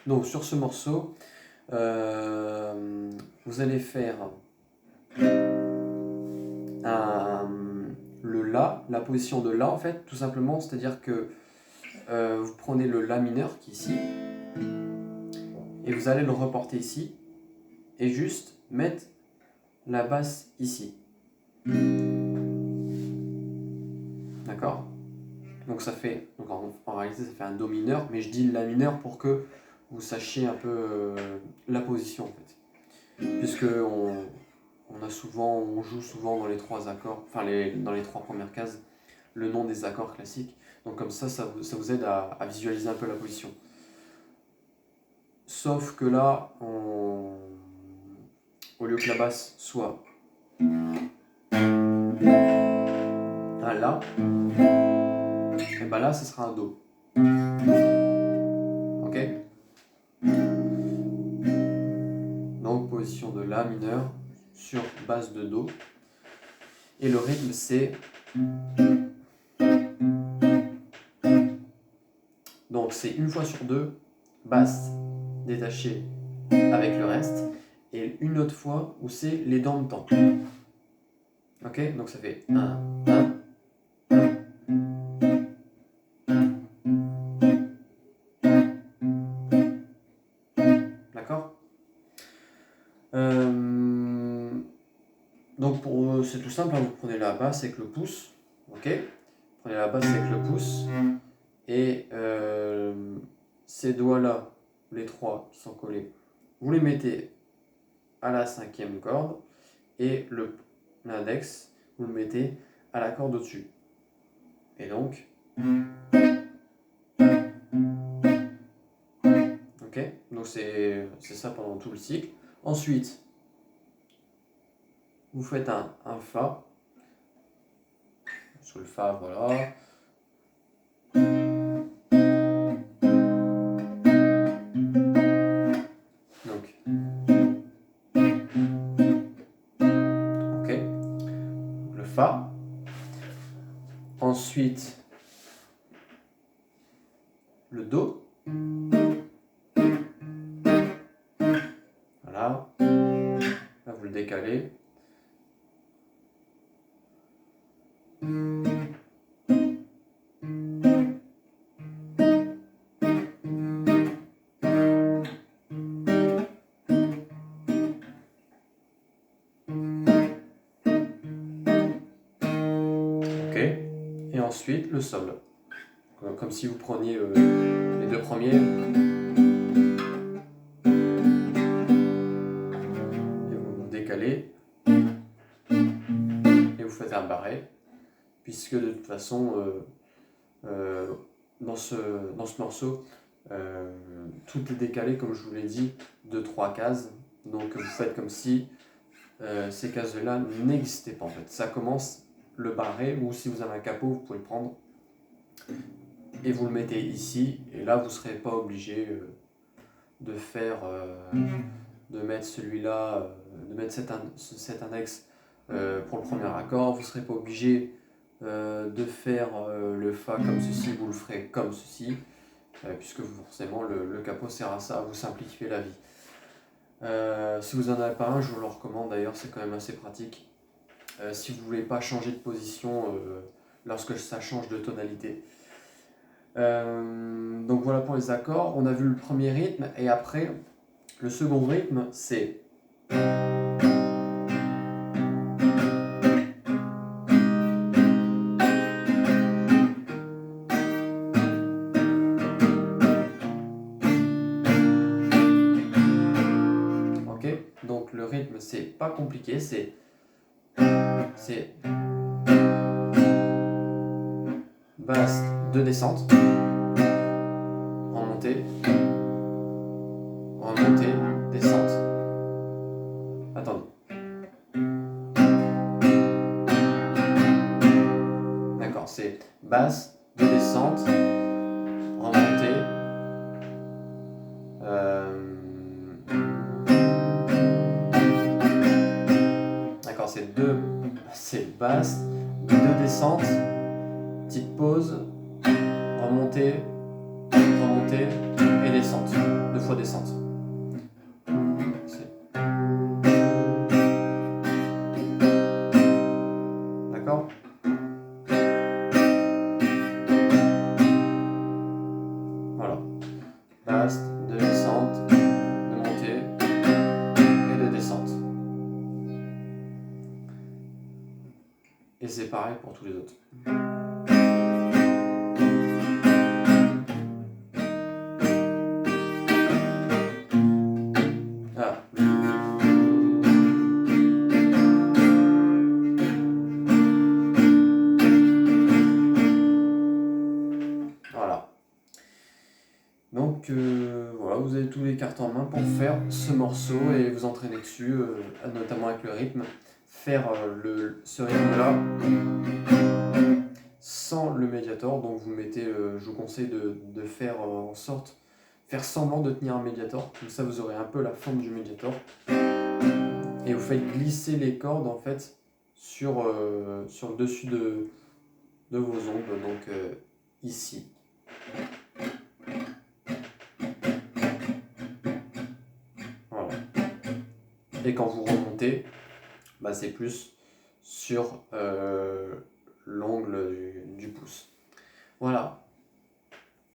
Donc sur ce morceau, vous allez faire le La, la position de La en fait, tout simplement, c'est-à-dire que vous prenez le La mineur qui est ici, et vous allez le reporter ici, et juste mettre la basse ici. D'accord? Donc ça fait, donc en réalité ça fait un Do mineur, mais je dis La mineur pour que vous sachiez un peu la position en fait. Puisque on joue souvent dans les trois accords, enfin dans les trois premières cases, le nom des accords classiques. Donc comme ça vous aide à visualiser un peu la position. Sauf que là, au lieu que la basse soit un La, et ben là, ce sera un Do. Ok? Donc position de La mineur sur base de Do. Et le rythme, c'est... Donc c'est une fois sur deux, basse détachée avec le reste, et une autre fois où c'est les dents de temps. Ok? Donc ça fait 1, 1. D'accord? Donc c'est tout simple, hein, vous prenez la basse avec le pouce, ok? Vous prenez la basse avec le pouce, et ces doigts-là, les trois qui sont collés, vous les mettez à la cinquième corde, et l'index, vous le mettez à la corde au-dessus. Et donc... Ok? Donc c'est ça pendant tout le cycle. Ensuite, vous faites un Fa. Sur le Fa, voilà. Donc, ok. Le Fa. Ensuite, le Do. Voilà. Là, vous le décalez. Ok. Et ensuite, le Sol. Comme si vous preniez les deux premiers. Et vous décalez. Et vous faites un barré. Puisque de toute façon, dans ce morceau, tout est décalé, comme je vous l'ai dit, de 3 cases. Donc vous faites comme si ces cases-là n'existaient pas en fait. Ça commence le barré, ou si vous avez un capot, vous pouvez le prendre et vous le mettez ici. Et là, vous ne serez pas obligé de mettre celui-là, de mettre cet index pour le premier accord. Vous ne serez pas obligé de faire le Fa comme ceci, vous le ferez comme ceci. Puisque forcément le capot sert à ça, à vous simplifier la vie. Si vous n'en avez pas un, je vous le recommande d'ailleurs, c'est quand même assez pratique. Si vous ne voulez pas changer de position lorsque ça change de tonalité. Donc voilà pour les accords. On a vu le premier rythme, et après, le second rythme, c'est... Donc le rythme, c'est pas compliqué, c'est basse, 2 descentes, en montée, descente. Attendez. D'accord, c'est basse, 2 descentes, en montée. D'accord, c'est basse, 2 descentes, petite pause, remontée et descente, 2 fois descente. D'accord? Voilà. Basse, de descente, de montée et de descente. Et c'est pareil pour tous les autres. Ah. Voilà. Donc voilà, vous avez tous les cartes en main pour faire ce morceau et vous entraîner dessus, notamment avec le rythme. Faire ce rythme-là sans le médiator. Donc vous mettez, je vous conseille de faire en sorte, faire semblant de tenir un médiator. Comme ça vous aurez un peu la forme du médiator. Et vous faites glisser les cordes en fait sur le dessus de vos ongles, donc ici. Voilà. Et quand vous remontez, bah, c'est plus sur l'ongle du pouce. Voilà.